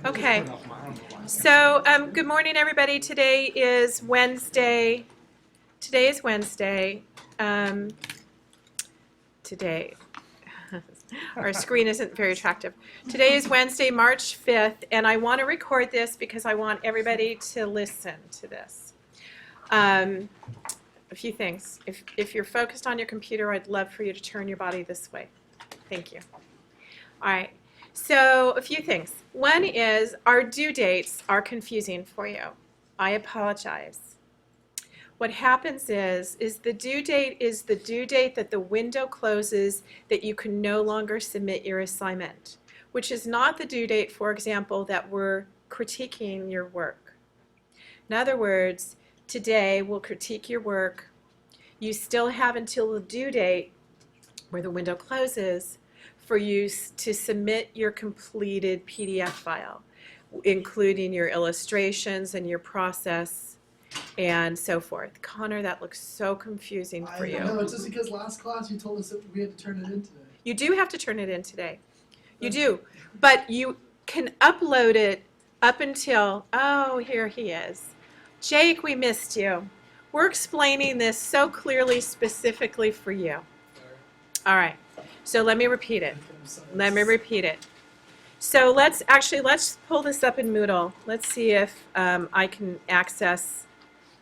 Okay. So, good morning, everybody. Today is Wednesday. Today is Wednesday. Um, today, our screen isn't very attractive. Today is Wednesday, March 5th, and I want to record this because I want everybody to listen to this. A few things. If you're focused on your computer, I'd love for you to turn your body this way. Thank you. All right. So a few things. One is our due dates are confusing for you. I apologize. What happens is the due date is the due date that the window closes that you can no longer submit your assignment, which is not the due date, for example, that we're critiquing your work. In other words, today we'll critique your work. You still have until the due date where the window closes for you to submit your completed PDF file, including your illustrations and your process and so forth. Connor, that looks so confusing for you. I know, it's just because last class you told us that we had to turn it in today. You do have to turn it in today. You do. But you can upload it up until, oh, here he is. Jake, we missed you. We're explaining this so clearly, specifically for you. All right. So let me repeat it. Let me repeat it. So let's pull this up in Moodle. Let's see if I can access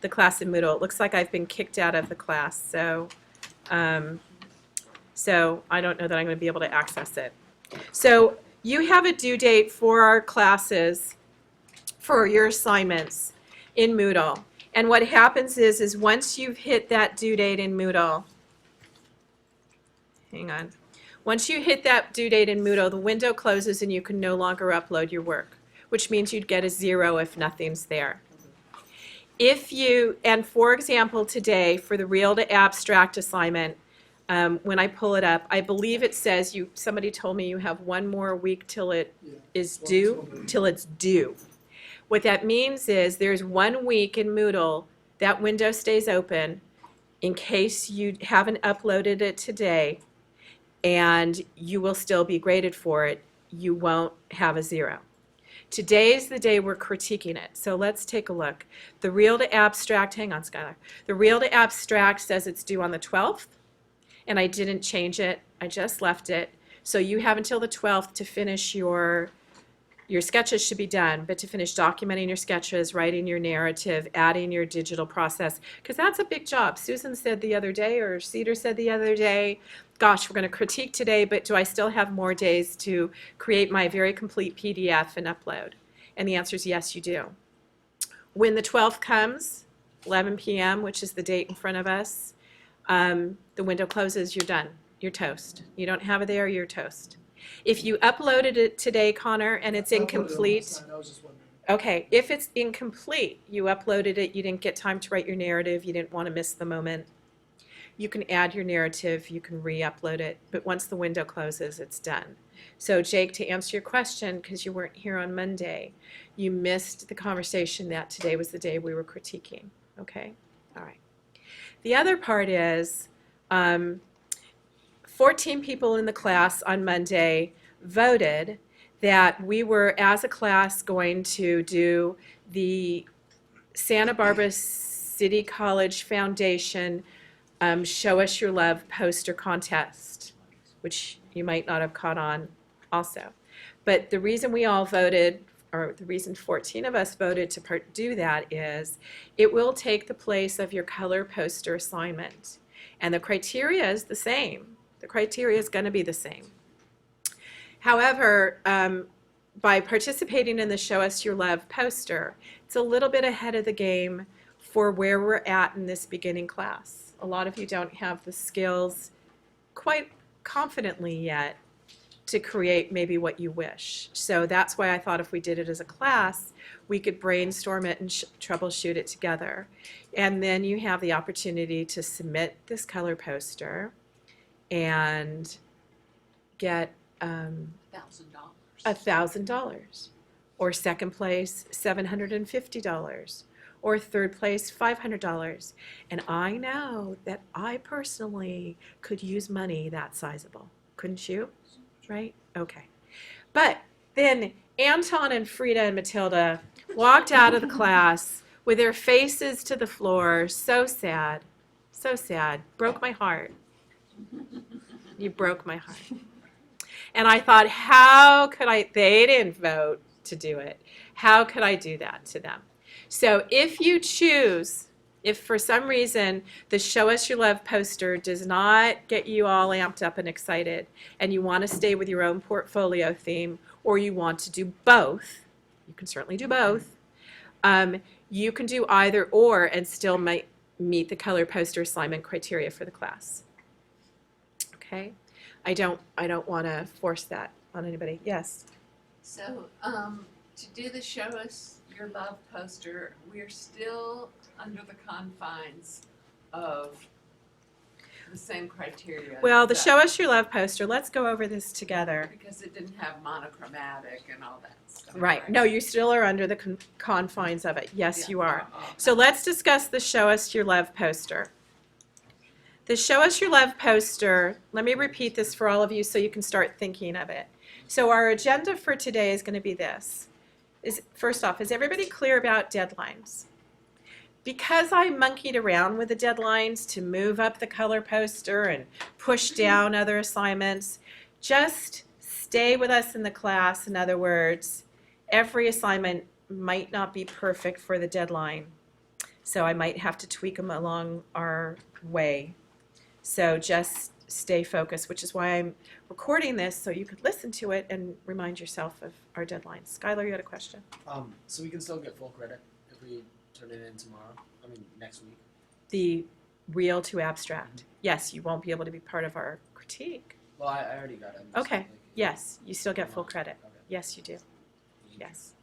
the class in Moodle. It looks like I've been kicked out of the class. So I don't know that I'm going to be able to access it. So you have a due date for our classes, for your assignments in Moodle. And what happens is once you've hit that due date in Moodle, hang on. Once you hit that due date in Moodle, the window closes and you can no longer upload your work, which means you'd get a 0 if nothing's there. And for example, today for the Real to Abstract assignment, when I pull it up, I believe it says somebody told me you have one more week till it is due, till it's due. What that means is there's 1 week in Moodle, that window stays open in case you haven't uploaded it today, and you will still be graded for it. You won't have a 0. Today is the day we're critiquing it. So let's take a look. The Real to Abstract, hang on, Skylar. The Real to Abstract says it's due on the 12th, and I didn't change it. I just left it. So you have until the 12th to finish your sketches should be done, but to finish documenting your sketches, writing your narrative, adding your digital process, because that's a big job. Susan said the other day, or Cedar said the other day, gosh, we're going to critique today, but do I still have more days to create my very complete PDF and upload? And the answer is yes, you do. When the 12th comes, 11 p.m., which is the date in front of us, the window closes, you're done. You're toast. You don't have it there, you're toast. If you uploaded it today, Connor, and it's incomplete, okay, if it's incomplete, you uploaded it, you didn't get time to write your narrative, you didn't want to miss the moment, you can add your narrative, you can re-upload it, but once the window closes, it's done. So Jake, to answer your question, because you weren't here on Monday, you missed the conversation that today was the day we were critiquing, okay? All right. The other part is, 14 people in the class on Monday voted that we were, as a class, going to do the Santa Barbara City College Foundation Show Us Your Love poster contest, which you might not have caught on also. But the reason we all voted, or the reason 14 of us voted to do that, is it will take the place of your color poster assignment. And the criteria is the same. The criteria is going to be the same. However, by participating in the Show Us Your Love poster, it's a little bit ahead of the game for where we're at in this beginning class. A lot of you don't have the skills quite confidently yet to create maybe what you wish. So that's why I thought if we did it as a class, we could brainstorm it and troubleshoot it together. And then you have the opportunity to submit this color poster and get $1,000, or second place $750, or third place $500. And I know that I personally could use money that sizable. Couldn't you? Right? Okay. But then Anton and Frida and Matilda walked out of the class with their faces to the floor, so sad, so sad. Broke my heart. You broke my heart. And I thought, how could I, they didn't vote to do it. How could I do that to them? So if you choose, if for some reason the Show Us Your Love poster does not get you all amped up and excited, and you want to stay with your own portfolio theme, or you want to do both, you can certainly do both, you can do either or and still might meet the color poster assignment criteria for the class. Okay? I don't want to force that on anybody. Yes? So, to do the Show Us Your Love poster, we're still under the confines of the same criteria. Well, the Show Us Your Love poster, let's go over this together. Because it didn't have monochromatic and all that stuff. Right. No, you still are under the confines of it. Yes, Yeah. you are. So let's discuss the Show Us Your Love poster. The Show Us Your Love poster, let me repeat this for all of you so you can start thinking of it. So our agenda for today is going to be this. First off, is everybody clear about deadlines? Because I monkeyed around with the deadlines to move up the color poster and push down other assignments, just stay with us in the class. In other words, every assignment might not be perfect for the deadline. So I might have to tweak them along our way. So just stay focused, which is why I'm recording this so you could listen to it and remind yourself of our deadlines. Skylar, you had a question? So we can still get full credit if we turn it in tomorrow. I mean, next week. The real to abstract. Yes, you won't be able to be part of our critique. Well, I already got it. Okay. Yes, you still get full credit. Okay. Yes, you do. Yes.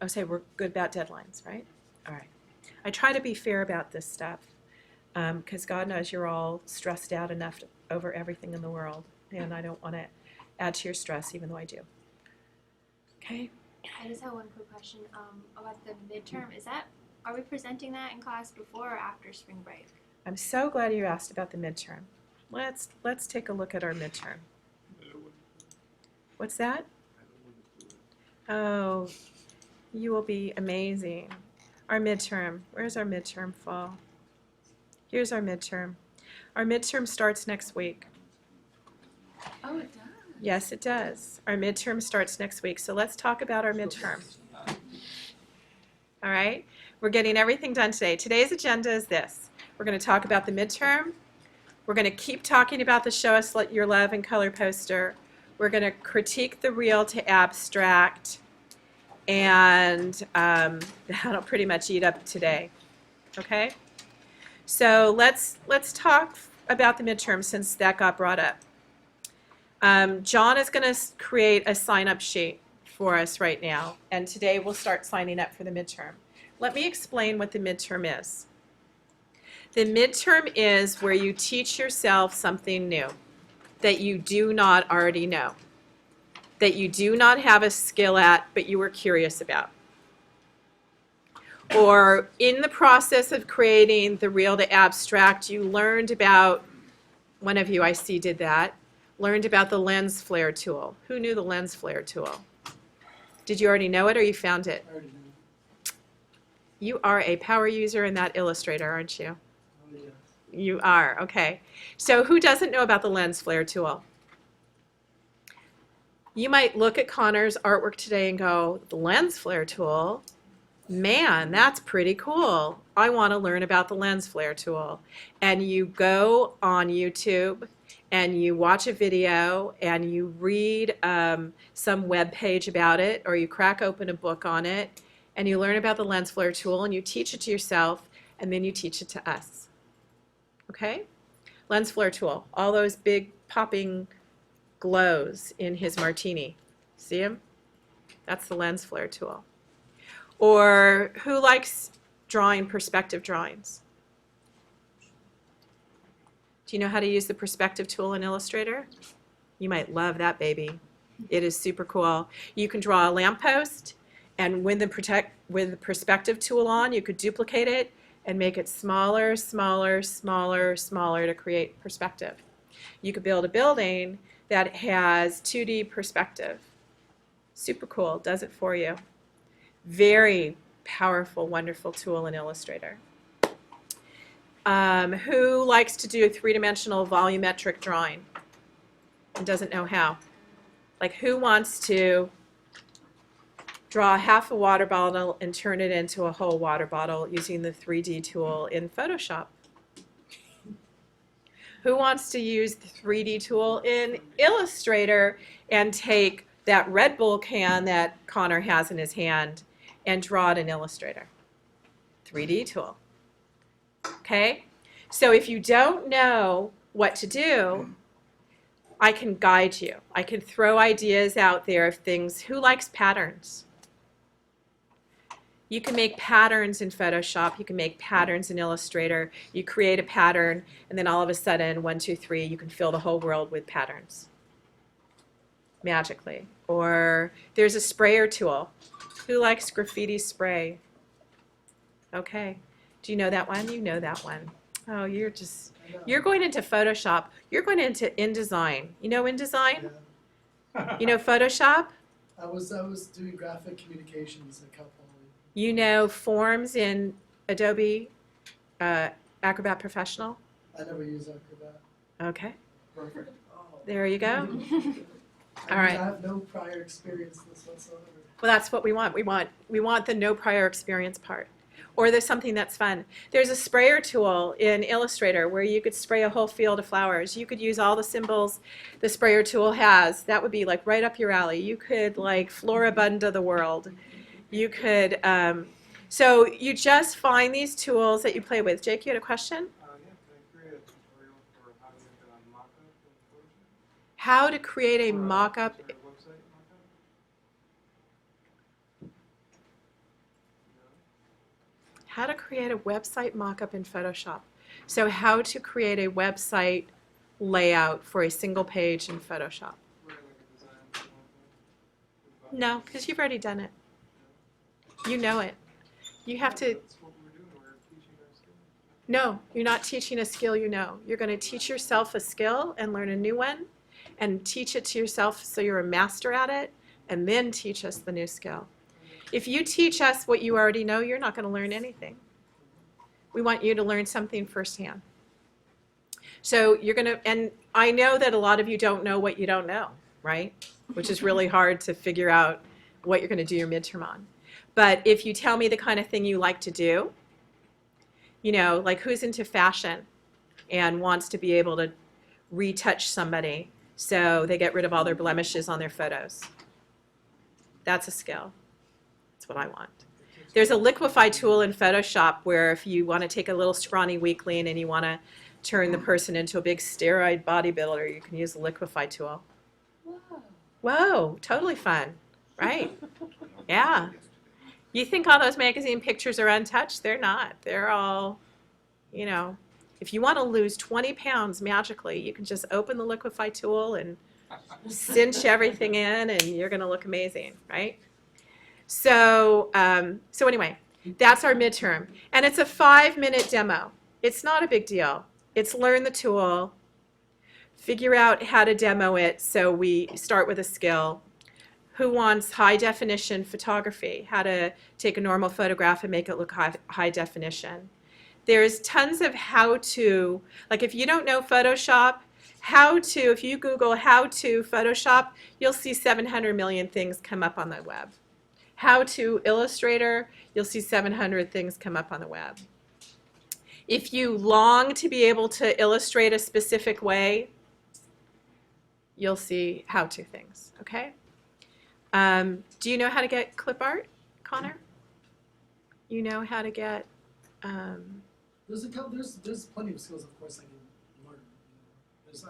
Oh, say we're good about deadlines, right? All right. I try to be fair about this stuff because God knows you're all stressed out enough over everything in the world, and I don't want to add to your stress, even though I do. Okay. I just have one quick question about the midterm. Are we presenting that in class before or after spring break? I'm so glad you asked about the midterm. Let's take a look at our midterm. What's that? Oh, you will be amazing. Our midterm. Where's our midterm fall? Here's our midterm. Our midterm starts next week. Oh, it does? Yes, it does. Our midterm starts next week. So let's talk about our midterm. All right? We're getting everything done today. Today's agenda is this. We're going to talk about the midterm. We're going to keep talking about the Show Us Your Love and color poster. We're going to critique the real to abstract. And that'll pretty much eat up today. Okay? So let's talk about the midterm since that got brought up. John is going to create a sign-up sheet for us right now, and today we'll start signing up for the midterm. Let me explain what the midterm is. The midterm is where you teach yourself something new that you do not already know, that you do not have a skill at, but you were curious about. Or in the process of creating the real to abstract, you learned about, one of you I see did that, learned about the lens flare tool. Who knew the lens flare tool? Did you already know it or you found it? I already know. You are a power user in that Illustrator, aren't you? Oh, yeah. You are, okay. So who doesn't know about the lens flare tool? You might look at Connor's artwork today and go, the lens flare tool? Man, that's pretty cool. I want to learn about the lens flare tool. And you go on YouTube and you watch a video and you read some web page about it, or you crack open a book on it and you learn about the lens flare tool and you teach it to yourself and then you teach it to us. Okay? Lens flare tool, all those big popping glows in his martini. See him? That's the lens flare tool. Or who likes drawing perspective drawings? Do you know how to use the perspective tool in Illustrator? You might love that baby. It is super cool. You can draw a lamppost, and with the perspective tool on, you could duplicate it and make it smaller, smaller, smaller, smaller to create perspective. You could build a building that has 2D perspective. Super cool, does it for you. Very powerful, wonderful tool in Illustrator. Who likes to do a three-dimensional volumetric drawing and doesn't know how? Like, who wants to draw half a water bottle and turn it into a whole water bottle using the 3D tool in Photoshop? Who wants to use the 3D tool in Illustrator and take that Red Bull can that Connor has in his hand and draw it in Illustrator? 3D tool. Okay? So if you don't know what to do, I can guide you. I can throw ideas out there of things. Who likes patterns? You can make patterns in Photoshop. You can make patterns in Illustrator. You create a pattern, and then all of a sudden, 1, 2, 3, you can fill the whole world with patterns magically. Or there's a sprayer tool. Who likes graffiti spray? Okay. Do you know that one? You know that one. Oh, you're going into Photoshop. You're going into InDesign. You know InDesign? Yeah. You know Photoshop? I was doing graphic communications a couple. You know forms in Adobe Acrobat Professional? I never use Acrobat. Okay, Perfect. there you go. I All right. have no prior experience in this whatsoever. Well, that's what we want. We want the no prior experience part. Or there's something that's fun. There's a sprayer tool in Illustrator where you could spray a whole field of flowers. You could use all the symbols the sprayer tool has. That would be like right up your alley. You could like Floribunda the world. You could, so you just find these tools that you play with. Jake, you had a question? Yeah, can I create a tutorial for how to make a mock-up in Photoshop? How to create a mock-up. Is there a website mock-up? How to create a website mock-up in Photoshop. So how to create a website layout for a single page in Photoshop. Write like a design for mock-up? No, because you've already done it. You know it. You have to, That's what we're doing, we're teaching our skills. no, you're not teaching a skill you know. You're going to teach yourself a skill and learn a new one and teach it to yourself so you're a master at it and then teach us the new skill. If you teach us what you already know, you're not going to learn anything. We want you to learn something firsthand. So you're going to, and I know that a lot of you don't know what you don't know, right? Which is really hard to figure out what you're going to do your midterm on. But if you tell me the kind of thing you like to do, you know, like who's into fashion and wants to be able to retouch somebody so they get rid of all their blemishes on their photos. That's a skill. That's what I want. There's a liquify tool in Photoshop where if you want to take a little scrawny weakling and you want to turn the person into a big steroid bodybuilder, you can use the liquify tool. Whoa. Whoa, totally fun, right? Yeah. You think all those magazine pictures are untouched? They're not. They're all, you know, if you want to lose 20 pounds magically, you can just open the liquify tool and cinch everything in and you're going to look amazing, right? So, so anyway, that's our midterm. And it's a 5-minute demo. It's not a big deal. It's learn the tool, figure out how to demo it so we start with a skill. Who wants high definition photography? How to take a normal photograph and make it look high definition. There's tons of how to, like if you don't know Photoshop, how to, if you Google how to Photoshop, you'll see 700 million things come up on the web. How to Illustrator, you'll see 700 things come up on the web. If you long to be able to illustrate a specific way, you'll see how to things, okay? Do you know how to get clip art, Connor? You know how to get, There's plenty of skills, of course, I can learn.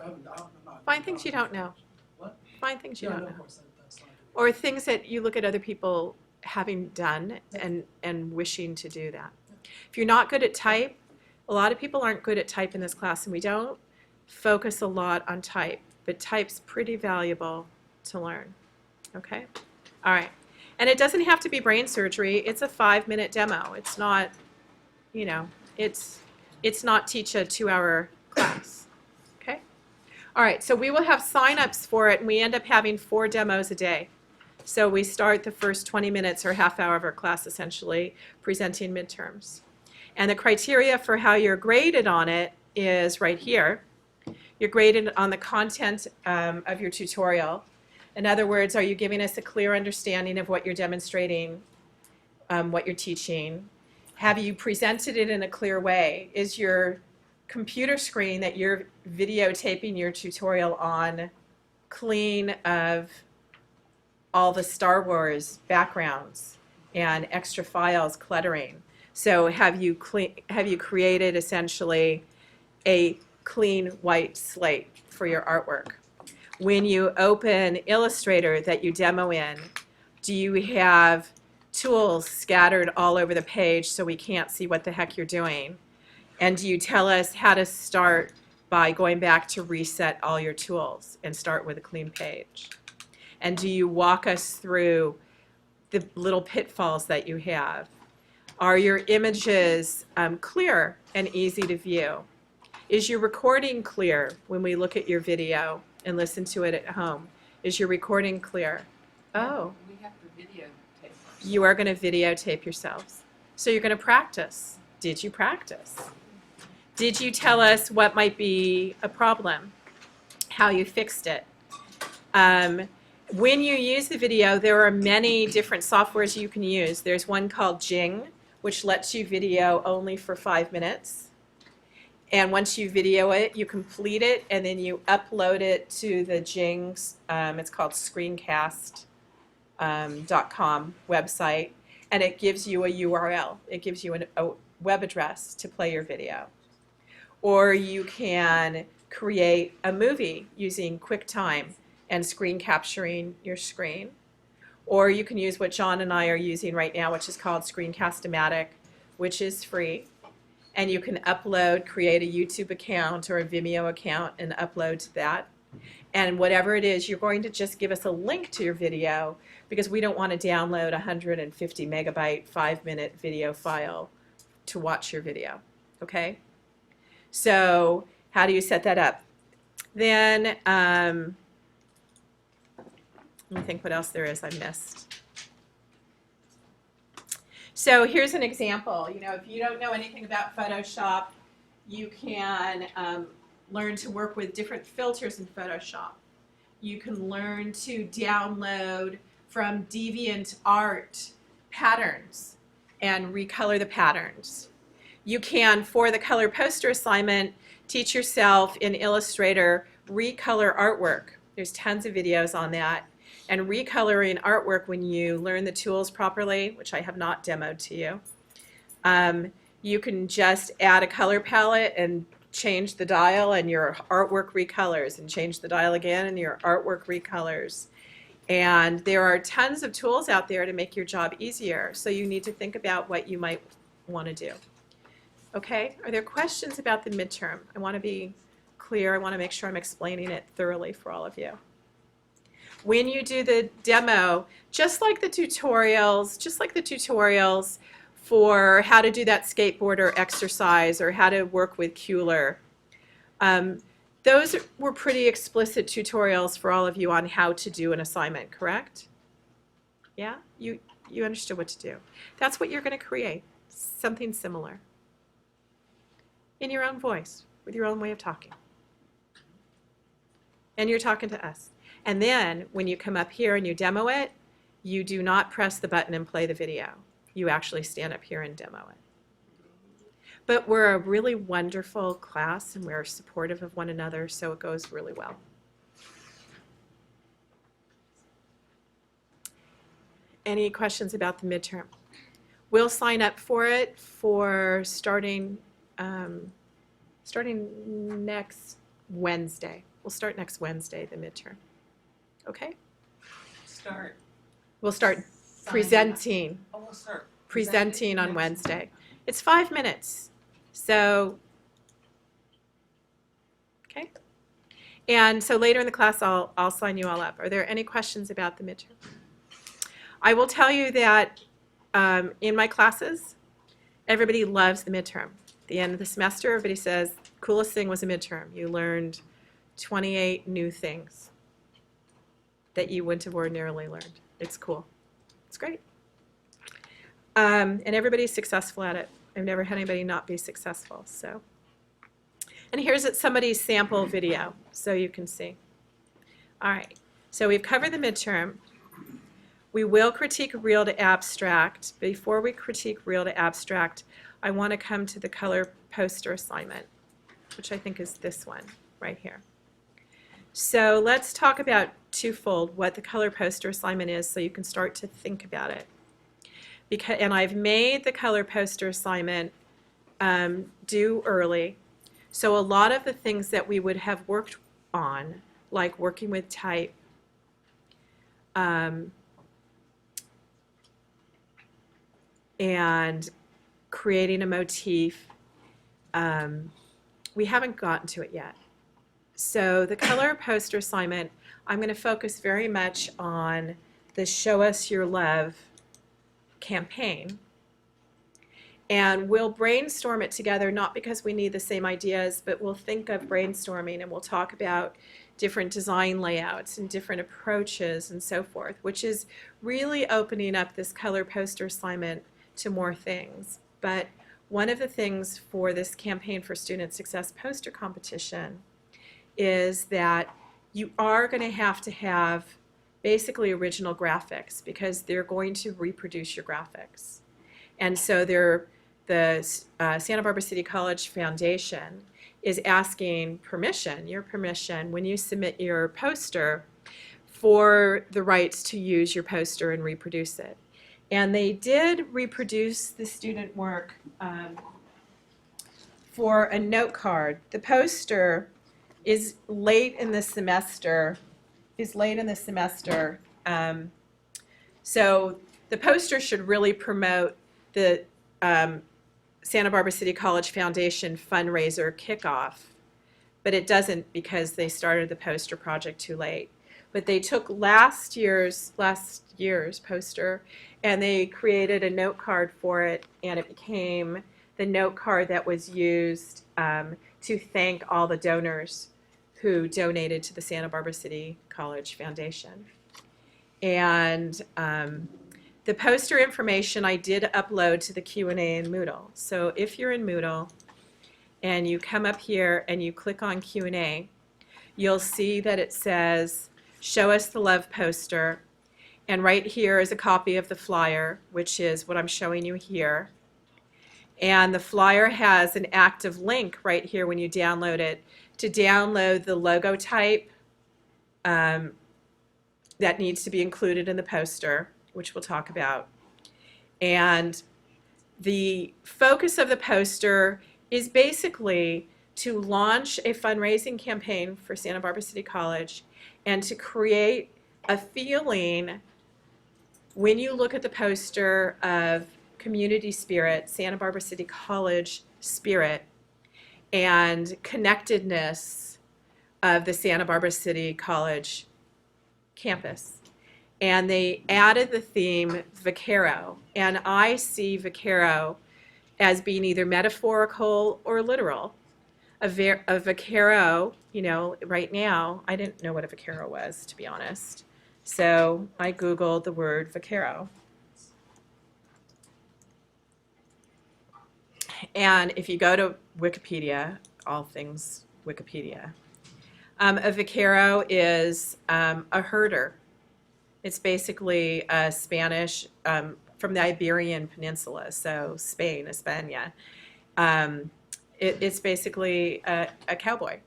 I'm not. find things you don't know. What? Find things you Yeah, don't no, know. of course, that's not. Or things that you look at other people having done and wishing to do that. If you're not good at type, a lot of people aren't good at type in this class, and we don't focus a lot on type, but type's pretty valuable to learn. Okay? All right. And it doesn't have to be brain surgery. It's a 5-minute demo. It's not, you know, it's not teach a 2-hour class. Okay? All right, so we will have sign-ups for it, and we end up having 4 demos a day. So we start the first 20 minutes or half hour of our class essentially presenting midterms. And the criteria for how you're graded on it is right here. You're graded on the content of your tutorial. In other words, are you giving us a clear understanding of what you're demonstrating, what you're teaching? Have you presented it in a clear way? Is your computer screen that you're videotaping your tutorial on clean of all the Star Wars backgrounds and extra files cluttering? So have you created essentially a clean white slate for your artwork? When you open Illustrator that you demo in, do you have tools scattered all over the page so we can't see what the heck you're doing? And do you tell us how to start by going back to reset all your tools and start with a clean page? And do you walk us through the little pitfalls that you have? Are your images clear and easy to view? Is your recording clear when we look at your video and listen to it at home? Is your recording clear? Oh, We have to videotape ourselves. you are going to videotape yourselves. So you're going to practice. Did you practice? Did you tell us what might be a problem? How you fixed it? When you use the video, there are many different softwares you can use. There's one called Jing, which lets you video only for 5 minutes. And once you video it, you complete it, and then you upload it to the Jing's, it's called screencast.com website, and it gives you a URL. It gives you a web address to play your video. Or you can create a movie using QuickTime and screen capturing your screen. Or you can use what John and I are using right now, which is called Screencast-O-Matic, which is free. And you can create a YouTube account or a Vimeo account and upload to that. And whatever it is, you're going to just give us a link to your video because we don't want to download a 150 megabyte 5-minute video file to watch your video, okay? So how do you set that up? Then, let me think what else there is I missed. So here's an example. You know, if you don't know anything about Photoshop, you can learn to work with different filters in Photoshop. You can learn to download from DeviantArt patterns and recolor the patterns. You can, for the color poster assignment, teach yourself in Illustrator recolor artwork. There's tons of videos on that. And recoloring artwork, when you learn the tools properly, which I have not demoed to you, you can just add a color palette and change the dial and your artwork recolors, and change the dial again and your artwork recolors. And there are tons of tools out there to make your job easier, so you need to think about what you might want to do. Okay, are there questions about the midterm? I want to be clear. I want to make sure I'm explaining it thoroughly for all of you. When you do the demo, just like the tutorials for how to do that skateboarder exercise or how to work with Kuler, those were pretty explicit tutorials for all of you on how to do an assignment, correct? Yeah? You understood what to do. That's what you're going to create, something similar, in your own voice, with your own way of talking. And you're talking to us. And then when you come up here and you demo it, you do not press the button and play the video. You actually stand up here and demo it. But we're a really wonderful class and we're supportive of one another, so it goes really well. Any questions about the midterm? We'll sign up for it for starting next Wednesday. We'll start next Wednesday, the midterm. Okay? Start. We'll start signing up. presenting We'll start presenting on next Wednesday. It's 5 minutes. So, okay? And so later in the class, I'll sign you all up. Are there any questions about the midterm? I will tell you that in my classes, everybody loves the midterm. At the end of the semester, everybody says, coolest thing was a midterm. You learned 28 new things that you wouldn't have ordinarily learned. It's cool. It's great. And everybody's successful at it. I've never had anybody not be successful, so. And here's somebody's sample video, so you can see. All right, so we've covered the midterm. We will critique real to abstract. Before we critique real to abstract, I want to come to the color poster assignment, which I think is this one right here. So let's talk about twofold what the color poster assignment is so you can start to think about it. And I've made the color poster assignment due early. So a lot of the things that we would have worked on, like working with type, and creating a motif, we haven't gotten to it yet. So the color poster assignment, I'm going to focus very much on the Show Us Your Love campaign. And we'll brainstorm it together, not because we need the same ideas, but we'll think of brainstorming and we'll talk about different design layouts and different approaches and so forth, which is really opening up this color poster assignment to more things. But one of the things for this Campaign for Student Success poster competition is that you are going to have basically original graphics because they're going to reproduce your graphics. And so the Santa Barbara City College Foundation is asking permission, your permission, when you submit your poster for the rights to use your poster and reproduce it. And they did reproduce the student work for a note card. The poster is late in the semester, so the poster should really promote the Santa Barbara City College Foundation fundraiser kickoff, but it doesn't because they started the poster project too late. But they took last year's poster and they created a note card for it, and it became the note card that was used to thank all the donors who donated to the Santa Barbara City College Foundation. And the poster information I did upload to the Q&A in Moodle. So if you're in Moodle and you come up here and you click on Q&A, you'll see that it says, Show Us the Love poster. And right here is a copy of the flyer, which is what I'm showing you here. And the flyer has an active link right here when you download it to download the logo type that needs to be included in the poster, which we'll talk about. And the focus of the poster is basically to launch a fundraising campaign for Santa Barbara City College and to create a feeling when you look at the poster of community spirit, Santa Barbara City College spirit, and connectedness of the Santa Barbara City College campus. And they added the theme Vaquero, and I see Vaquero as being either metaphorical or literal. A vaquero, you know, right now, I didn't know what a vaquero was, to be honest. So I Googled the word vaquero. And if you go to Wikipedia, all things Wikipedia, a vaquero is a herder. It's basically a Spanish from the Iberian Peninsula, so Spain, España. It's basically a cowboy,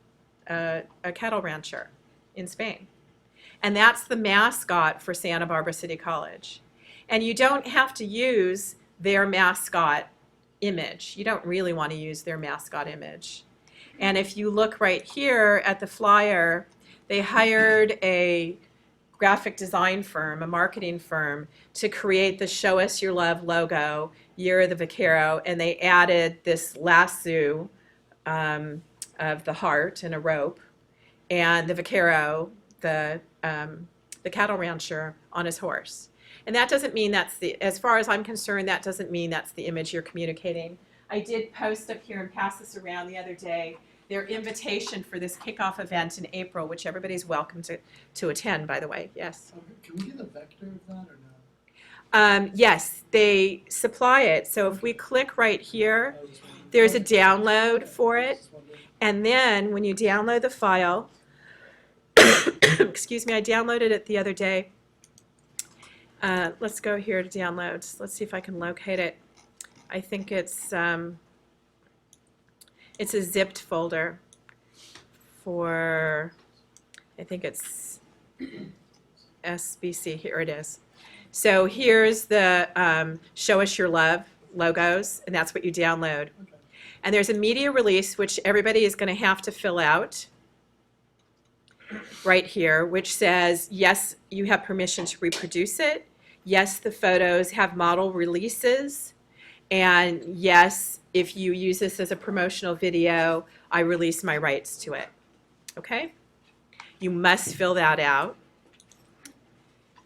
a cattle rancher in Spain. And that's the mascot for Santa Barbara City College. And you don't have to use their mascot image. You don't really want to use their mascot image. And if you look right here at the flyer, they hired a graphic design firm, a marketing firm, to create the Show Us Your Love logo, Year of the Vaquero, and they added this lasso of the heart and a rope, and the vaquero, the cattle rancher on his horse. And that doesn't mean that's the, as far as I'm concerned, that doesn't mean that's the image you're communicating. I did post up here and pass this around the other day their invitation for this kickoff event in April, which everybody's welcome to attend, by the way. Yes. Can we get a vector of that or no? Yes, they supply it. So if we click right here, I was just wondering. there's a Okay. download for I it. was just wondering. And then when you download the file, excuse me, I downloaded it the other day. Let's go here to downloads. Let's see if I can locate it. I think it's a zipped folder for, I think it's SBC. Here it is. So here's the Show Us Your Love logos, and that's what you download. Okay. And there's a media release, which everybody is going to have to fill out right here, which says, yes, you have permission to reproduce it. Yes, the photos have model releases. And yes, if you use this as a promotional video, I release my rights to it. Okay? You must fill that out.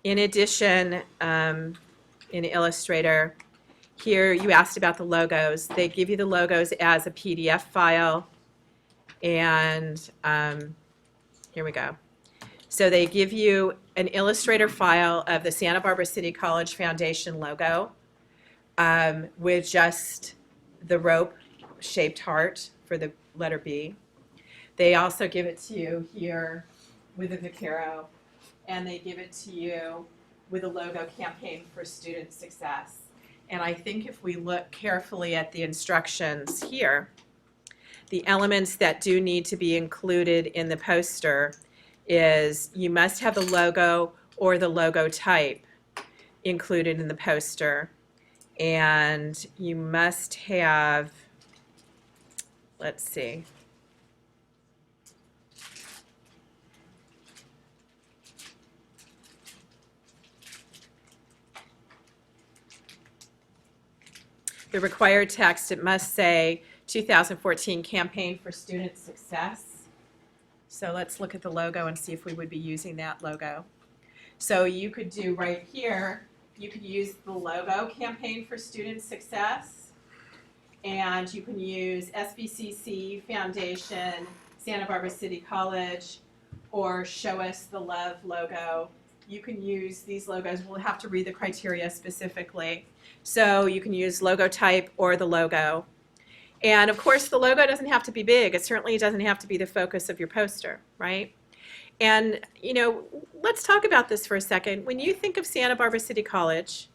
In addition, in Illustrator, here you asked about the logos. They give you the logos as a PDF file. And here we go. So they give you an Illustrator file of the Santa Barbara City College Foundation logo with just the rope-shaped heart for the letter B. They also give it to you here with a Vaquero, and they give it to you with a logo, Campaign for Student Success. And I think if we look carefully at the instructions here, the elements that do need to be included in the poster is you must have the logo or the logo type included in the poster. And you must have, let's see. The required text, it must say 2014 Campaign for Student Success. So let's look at the logo and see if we would be using that logo. So you could do right here, you could use the logo, Campaign for Student Success, and you can use SBCC Foundation, Santa Barbara City College, or Show Us the Love logo. You can use these logos. We'll have to read the criteria specifically. So you can use logo type or the logo. And of course, the logo doesn't have to be big. It certainly doesn't have to be the focus of your poster, right? And, you know, let's talk about this for a second. When you think of Santa Barbara City College,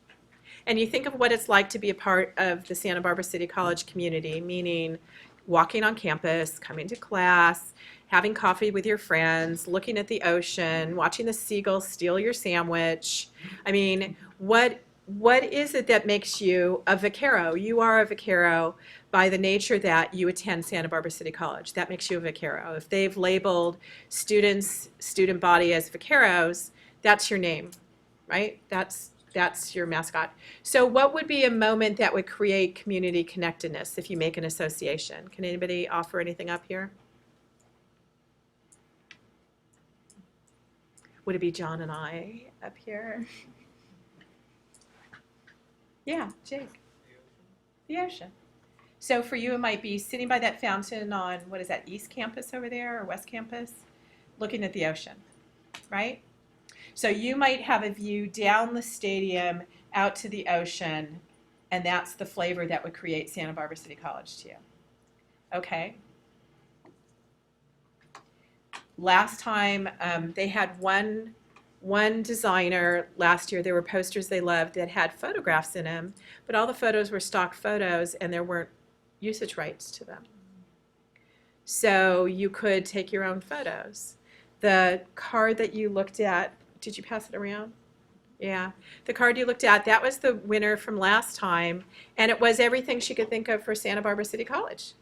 and you think of what it's like to be a part of the Santa Barbara City College community, meaning walking on campus, coming to class, having coffee with your friends, looking at the ocean, watching the seagulls steal your sandwich. I mean, what is it that makes you a vaquero? You are a vaquero by the nature that you attend Santa Barbara City College. That makes you a vaquero. If they've labeled student body as vaqueros, that's your name, right? That's your mascot. So what would be a moment that would create community connectedness if you make an association? Can anybody offer anything up here? Would it be John and I up here? Yeah, Jake. The ocean. So for you, it might be sitting by that fountain on, what is that, East Campus over there or West Campus, looking at the ocean, right? So you might have a view down the stadium out to the ocean, and that's the flavor that would create Santa Barbara City College to you. Okay. Last time, they had one designer last year. There were posters they loved that had photographs in them, but all the photos were stock photos and there weren't usage rights to them. So you could take your own photos. The card that you looked at, did you pass it around? Yeah. The card you looked at, that was the winner from last time, and it was everything she could think of for Santa Barbara City College.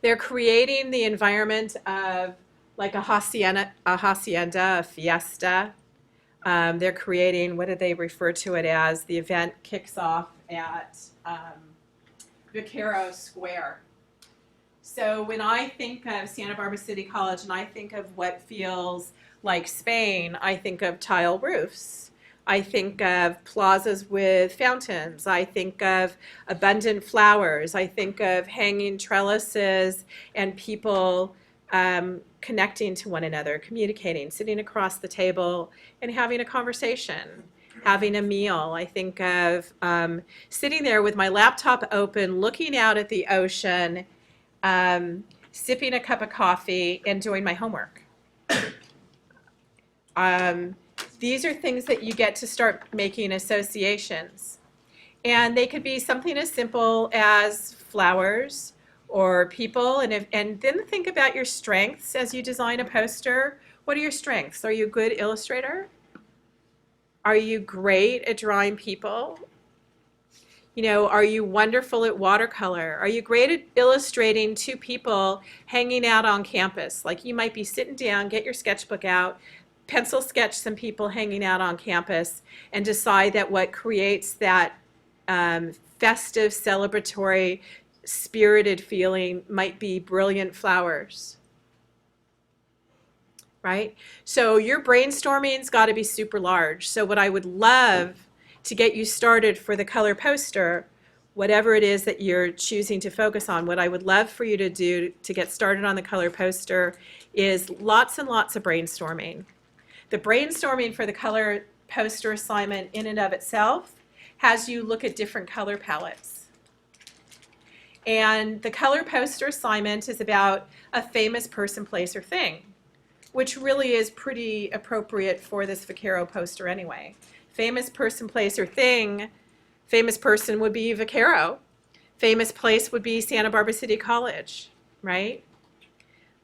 They're creating the environment of like a hacienda, a fiesta. They're creating, what do they refer to it as? The event kicks off at Vaquero Square. So when I think of Santa Barbara City College and I think of what feels like Spain, I think of tile roofs. I think of plazas with fountains. I think of abundant flowers. I think of hanging trellises and people connecting to one another, communicating, sitting across the table and having a conversation, having a meal. I think of sitting there with my laptop open, looking out at the ocean, sipping a cup of coffee, and doing my homework. These are things that you get to start making associations. And they could be something as simple as flowers or people. And then think about your strengths as you design a poster. What are your strengths? Are you a good illustrator? Are you great at drawing people? You know, are you wonderful at watercolor? Are you great at illustrating two people hanging out on campus? Like you might be sitting down, get your sketchbook out, pencil sketch some people hanging out on campus, and decide that what creates that festive, celebratory, spirited feeling might be brilliant flowers. Right? So your brainstorming's got to be super large. So what I would love to get you started for the color poster, whatever it is that you're choosing to focus on, what I would love for you to do to get started on the color poster is lots and lots of brainstorming. The brainstorming for the color poster assignment in and of itself has you look at different color palettes. And the color poster assignment is about a famous person, place, or thing, which really is pretty appropriate for this Vaquero poster anyway. Famous person, place, or thing. Famous person would be Vaquero. Famous place would be Santa Barbara City College, right?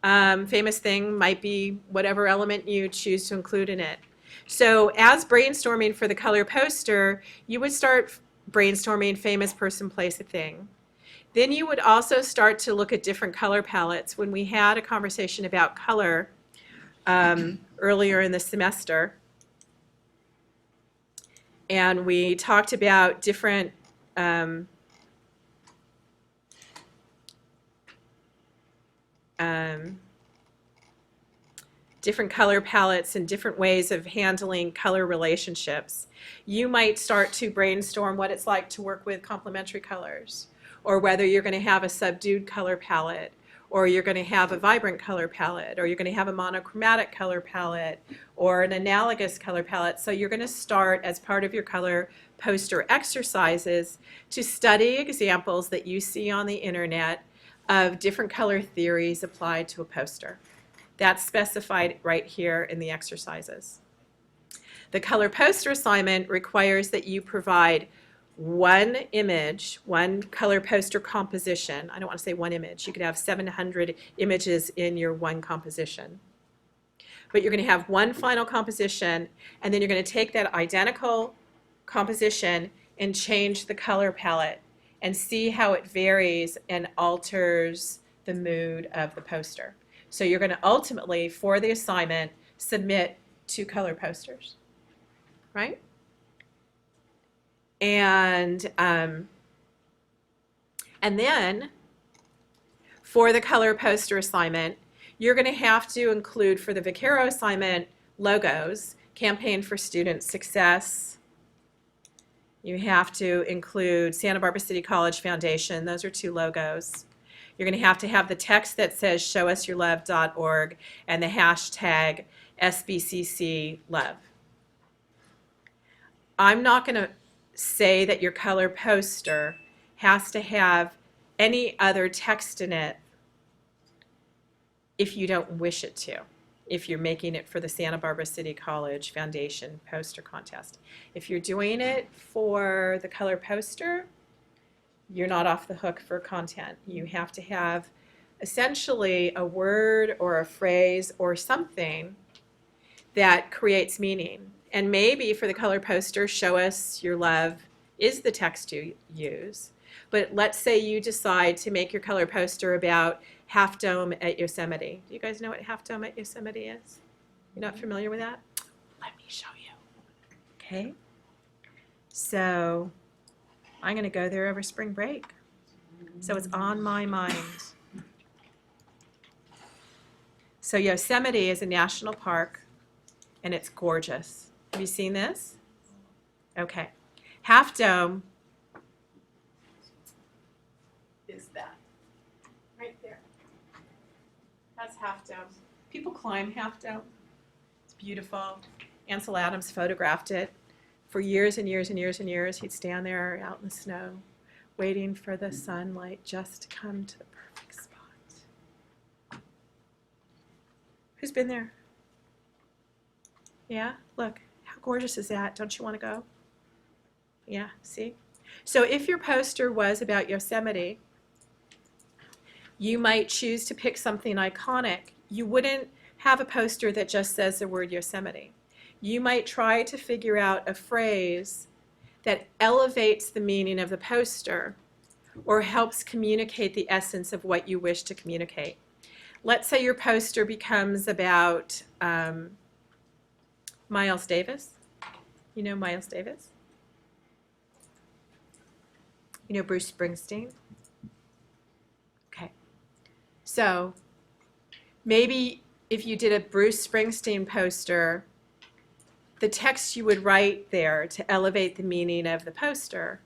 Famous thing might be whatever element you choose to include in it. So as brainstorming for the color poster, you would start brainstorming famous person, place, or thing. Then you would also start to look at different color palettes. When we had a conversation about color earlier in the semester, and we talked about different different color palettes and different ways of handling color relationships. You might start to brainstorm what it's like to work with complementary colors, or whether you're going to have a subdued color palette, or you're going to have a vibrant color palette, or you're going to have a monochromatic color palette, or an analogous color palette. So you're going to start, as part of your color poster exercises, to study examples that you see on the internet of different color theories applied to a poster. That's specified right here in the exercises. The color poster assignment requires that you provide one image, one color poster composition. I don't want to say one image. You could have 700 images in your one composition. But you're going to have one final composition, and then you're going to take that identical composition and change the color palette and see how it varies and alters the mood of the poster. So you're going to ultimately, for the assignment, submit 2 color posters, right? And then for the color poster assignment, you're going to have to include, for the Vaquero assignment, logos, Campaign for Student Success. You have to include Santa Barbara City College Foundation. Those are 2 logos. You're going to have the text that says showusyourlove.org and the hashtag SBCC I'm not going to say that your color poster has to have any other text in it if you don't wish it to, if you're making it for the Santa Barbara City College Foundation poster contest. If you're doing it for the color poster, you're not off the hook for content. You have to have essentially a word or a phrase or something that creates meaning. And maybe for the color poster, show us your love is the text you use. But let's say you decide to make your color poster about Half Dome at Yosemite. Do you guys know what Half Dome at Yosemite is? You're not familiar with that? Let me show you. Okay. So I'm going to go there over spring break. So it's on my mind. So Yosemite is a national park, and it's gorgeous. Have you seen this? Okay. Half Dome is that. Right there. That's Half Dome. People climb Half Dome. It's beautiful. Ansel Adams photographed it for years and years and years and years. He'd stand there out in the snow, waiting for the sunlight just to come to the perfect spot. Who's been there? Yeah, look, how gorgeous is that? Don't you want to go? Yeah, see? So if your poster was about Yosemite, you might choose to pick something iconic. You wouldn't have a poster that just says the word Yosemite. You might try to figure out a phrase that elevates the meaning of the poster or helps communicate the essence of what you wish to communicate. Let's say your poster becomes about Miles Davis. You know Miles Davis? You know Bruce Springsteen? Okay. So maybe if you did a Bruce Springsteen poster, the text you would write there to elevate the meaning of the poster,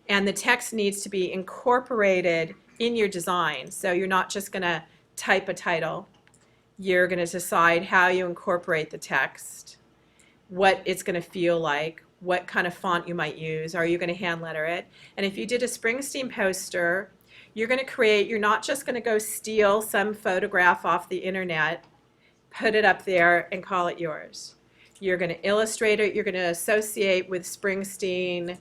and the text needs to be incorporated in your design. So you're not just going to type a title. You're going to decide how you incorporate the text, what it's going to feel like, what kind of font you might use. Are you going to hand letter it? And if you did a Springsteen poster, you're going to create, you're not just going to go steal some photograph off the internet, put it up there and call it yours. You're going to illustrate it. You're going to associate with Springsteen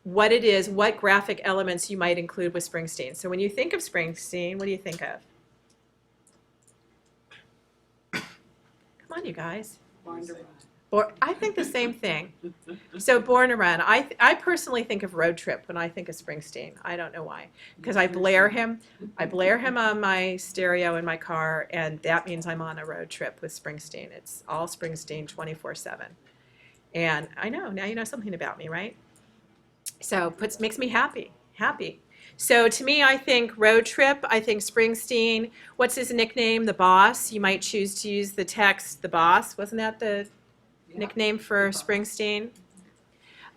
what it is, what graphic elements you might include with Springsteen. So when you think of Springsteen, what do you think of? Come on, you guys. Born to Run. Or I think the same thing. So Born to Run. I personally think of Road Trip when I think of Springsteen. I don't know why. Because I blare him on my stereo in my car, and that means I'm on a road trip with Springsteen. It's all Springsteen 24/7. And I know, now you know something about me, right? So makes me happy. So to me, I think Road Trip, I think Springsteen. What's his nickname? The Boss. You might choose to use the text, The Boss. Wasn't that the nickname for Springsteen?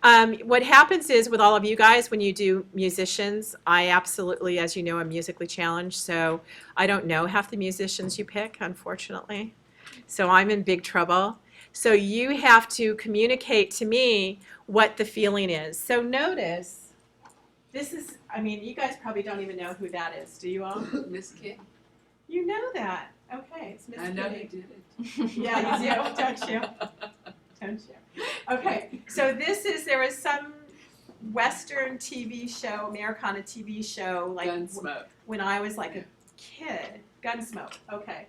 What happens is with all of you guys, when you do musicians, I absolutely, as you know, am musically challenged, so I don't know half the musicians you pick, unfortunately. So I'm in big trouble. So you have to communicate to me what the feeling is. So notice, this is, I mean, you guys probably don't even know who that is, do you all? Miss Kitty. You know that. Okay, it's Miss I know Kitty. you did it. Yeah, you do, don't you? Don't you? Okay, so there was some Western TV show, Americana TV show, like Gunsmoke. when I was like a kid. Gunsmoke, okay.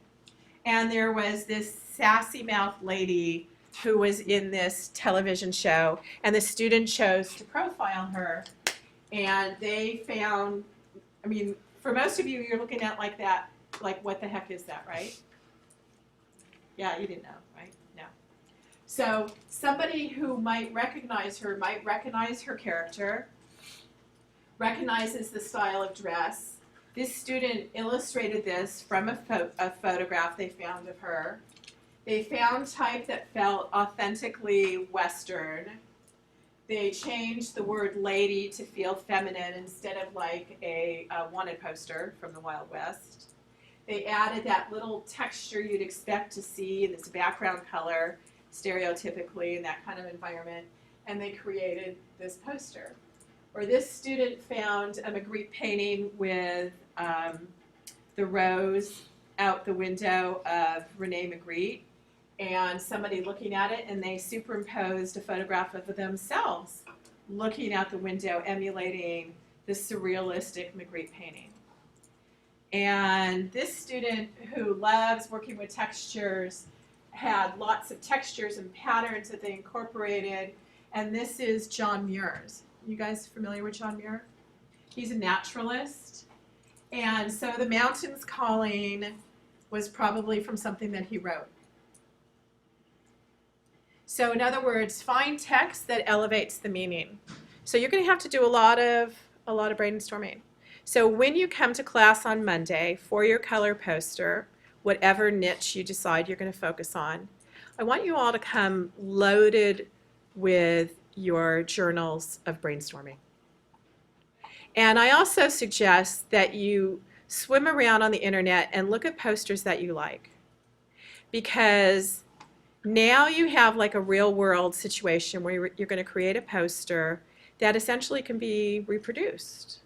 And there was this sassy mouth lady who was in this television show, and the student chose to profile her, and they found, I mean, for most of you, you're looking at like that, like what the heck is that, right? Yeah, you didn't know, right? No. So somebody who might recognize her character, recognizes the style of dress. This student illustrated this from a photograph they found of her. They found type that felt authentically Western. They changed the word lady to feel feminine instead of like a wanted poster from the Wild West. They added that little texture you'd expect to see in this background color, stereotypically in that kind of environment, and they created this poster. Or this student found a Magritte painting with the rose out the window of Rene Magritte, and somebody looking at it, and they superimposed a photograph of themselves looking out the window, emulating the surrealistic Magritte painting. And this student who loves working with textures had lots of textures and patterns that they incorporated, and this is John Muir's. You guys familiar with John Muir? He's a naturalist, and so The Mountains Calling was probably from something that he wrote. So in other words, find text that elevates the meaning. So you're going to have to do a lot of brainstorming. So when you come to class on Monday for your color poster, whatever niche you decide you're going to focus on, I want you all to come loaded with your journals of brainstorming. And I also suggest that you swim around on the internet and look at posters that you like. Because now you have like a real world situation where you're going to create a poster that essentially can be reproduced.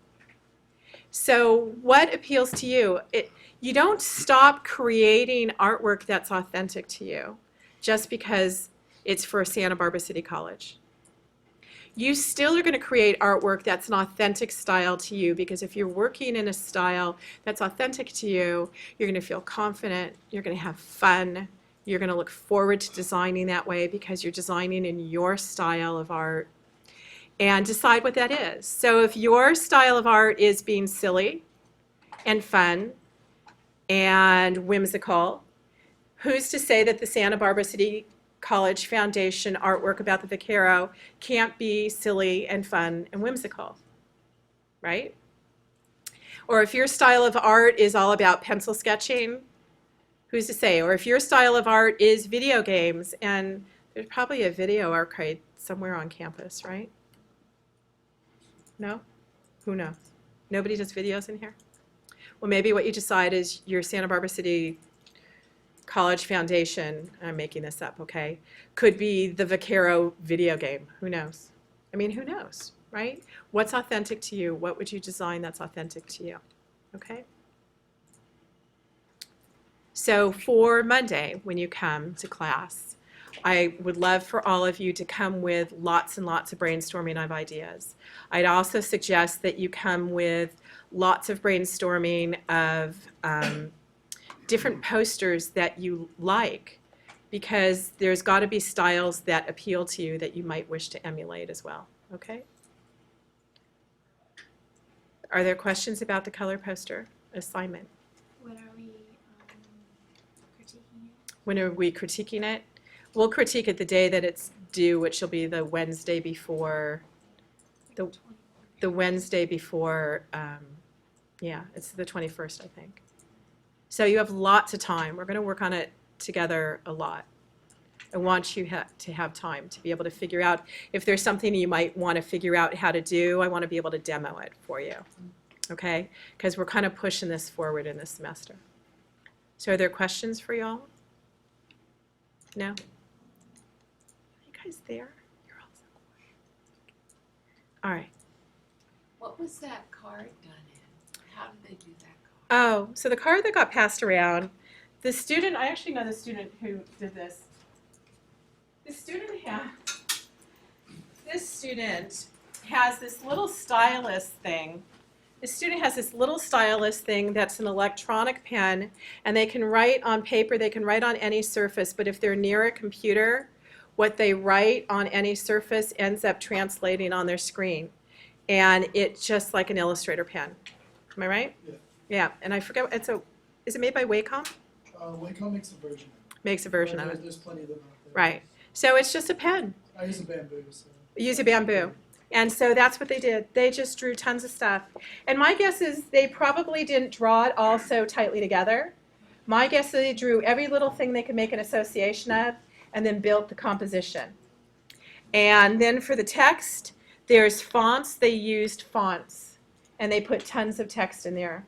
So what appeals to you? You don't stop creating artwork that's authentic to you just because it's for Santa Barbara City College. You still are going to create artwork that's an authentic style to you, because if you're working in a style that's authentic to you, you're going to feel confident, you're going to have fun, you're going to look forward to designing that way because you're designing in your style of art, and decide what that is. So if your style of art is being silly and fun and whimsical, who's to say that the Santa Barbara City College Foundation artwork about the Vaquero can't be silly and fun and whimsical, right? Or if your style of art is all about pencil sketching, who's to say? Or if your style of art is video games, and there's probably a video arcade somewhere on campus, right? No? Who knows? Nobody does videos in here? Well, maybe what you decide is your Santa Barbara City College Foundation, I'm making this up, okay, could be the Vaquero video game. Who knows? I mean, who knows, right? What's authentic to you? What would you design that's authentic to you? Okay? So for Monday, when you come to class, I would love for all of you to come with lots and lots of brainstorming of ideas. I'd also suggest that you come with lots of brainstorming of different posters that you like, because there's got to be styles that appeal to you that you might wish to emulate as well, okay? Are there questions about the color poster assignment? When are we critiquing it? When are we critiquing it? We'll critique it the day that it's due, which will be the Wednesday before, the Wednesday before, yeah, it's the 21st, I think. So you have lots of time. We're going to work on it together a lot. I want you to have time to be able to figure out if there's something you might want to figure out how to do. I want to be able to demo it for you, okay? Because we're kind of pushing this forward in this semester. So are there questions for y'all? No? Are you guys there? You're all so quiet. All right. What was that card done in? How did they do that card? Oh, so the card that got passed around, the student, I actually know the student who did this. This student has this little stylus thing. The student has this little stylus thing that's an electronic pen, and they can write on paper, they can write on any surface, but if they're near a computer, what they write on any surface ends up translating on their screen. And it's just like an Illustrator pen. Am I right? Yeah. Yeah, and I forget, is it made by Wacom? Wacom makes a version of it. Makes a version of There's- it. There's plenty of them out there. Right. So it's just a pen. I use a bamboo, so. Use a bamboo. And so that's what they did. They just drew tons of stuff. And my guess is they probably didn't draw it all so tightly together. My guess is they drew every little thing they could make an association of and then built the composition. And then for the text, there's fonts. They used fonts. And they put tons of text in there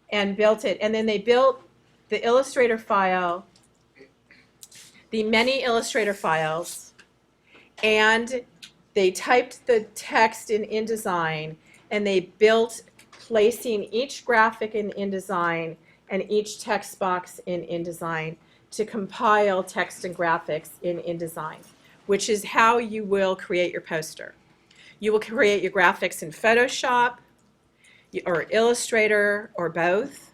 and built it. And then they built the Illustrator file, the many Illustrator files, and they typed the text in InDesign, and they built placing each graphic in InDesign and each text box in InDesign to compile text and graphics in InDesign, which is how you will create your poster. You will create your graphics in Photoshop or Illustrator or both.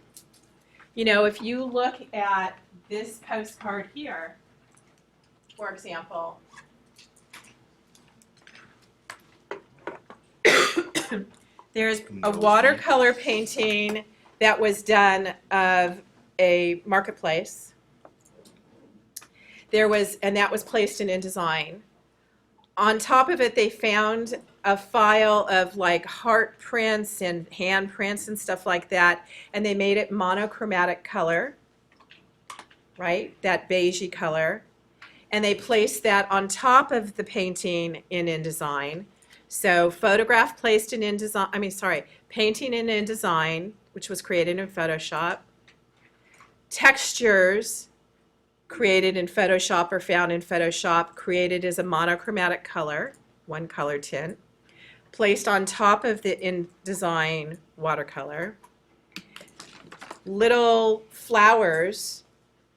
You know, if you look at this postcard here, for example, there's a watercolor painting that was done of a marketplace. And that was placed in InDesign. On top of it, they found a file of like heart prints and hand prints and stuff like that, and they made it monochromatic color, right? That beigey color. and they place that on top of the painting in InDesign. So photograph placed in InDesign, painting in InDesign, which was created in Photoshop. Textures created in Photoshop or found in Photoshop, created as a monochromatic color, one color tint, placed on top of the InDesign watercolor. Little flowers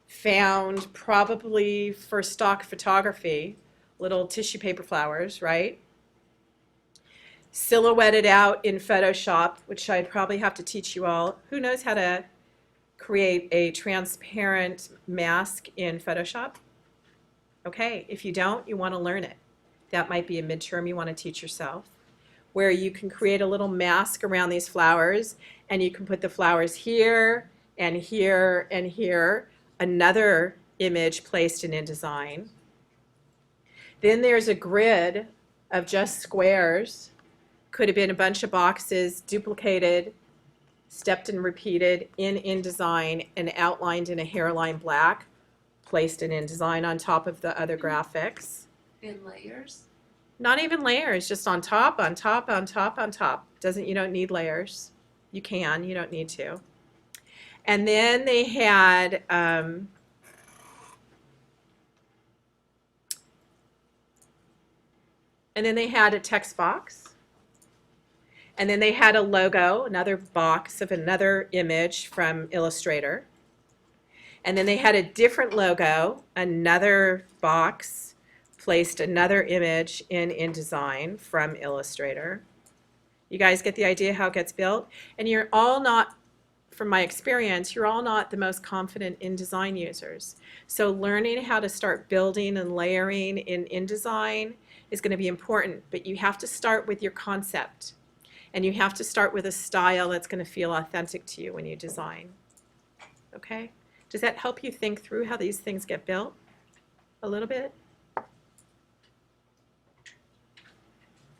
found probably for stock photography, little tissue paper flowers, right? Silhouetted out in Photoshop, which I'd probably have to teach you all. Who knows how to create a transparent mask in Photoshop? Okay, if you don't, you want to learn it. That might be a midterm you want to teach yourself, where you can create a little mask around these flowers, and you can put the flowers here and here and here, another image placed in InDesign. Then there's a grid of just squares. Could have been a bunch of boxes duplicated, stepped and repeated in InDesign and outlined in a hairline black, placed in InDesign on top of the other graphics. In layers? Not even layers, just on top, on top, on top, on top. You don't need layers. You can, you don't need to. And then they had a text box. And then they had a logo, another box of another image from Illustrator. And then they had a different logo, another box, placed another image in InDesign from Illustrator. You guys get the idea how it gets built? And you're all not, from my experience, you're all not the most confident InDesign users. So learning how to start building and layering in InDesign is going to be important, but you have to start with your concept. And you have to start with a style that's going to feel authentic to you when you design. Okay? Does that help you think through how these things get built? A little bit?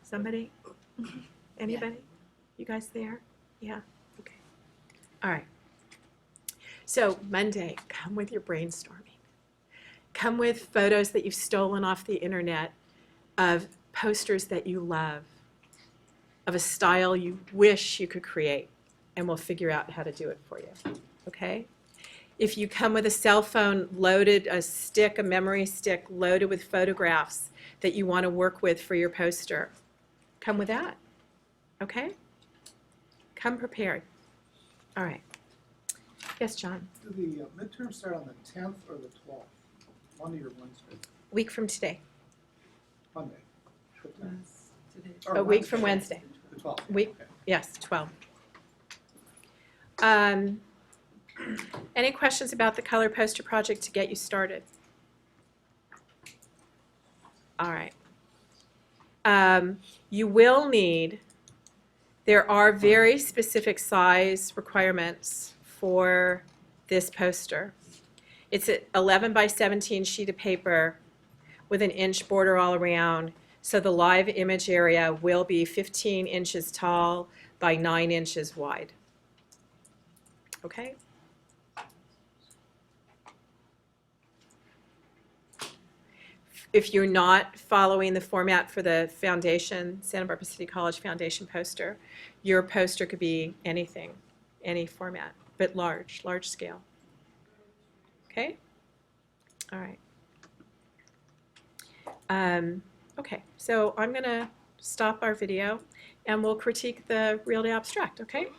Somebody? Anybody? You guys there? Yeah? Okay. All right. So Monday, come with your brainstorming. Come with photos that you've stolen off the internet of posters that you love, of a style you wish you could create, and we'll figure out how to do it for you, okay? If you come with a cell phone loaded, a memory stick loaded with photographs that you want to work with for your poster, come with that, okay? Come prepared. All right. Yes, John? Do the midterms start on the 10th or the 12th? Monday or Wednesday? Week from today. Monday. The 10th. Today. Or A week from Wednesday. The 12th. Week. Okay. Yes, 12. Any questions about the color poster project to get you started? All right. You will need, there are very specific size requirements for this poster. It's an 11 by 17 sheet of paper with an inch border all around. So the live image area will be 15 inches tall by 9 inches wide. Okay? If you're not following the format for the foundation, Santa Barbara City College Foundation poster, your poster could be anything, any format, but large scale. Okay? All right. Okay, so I'm going to stop our video and we'll critique the Real to Abstract, okay?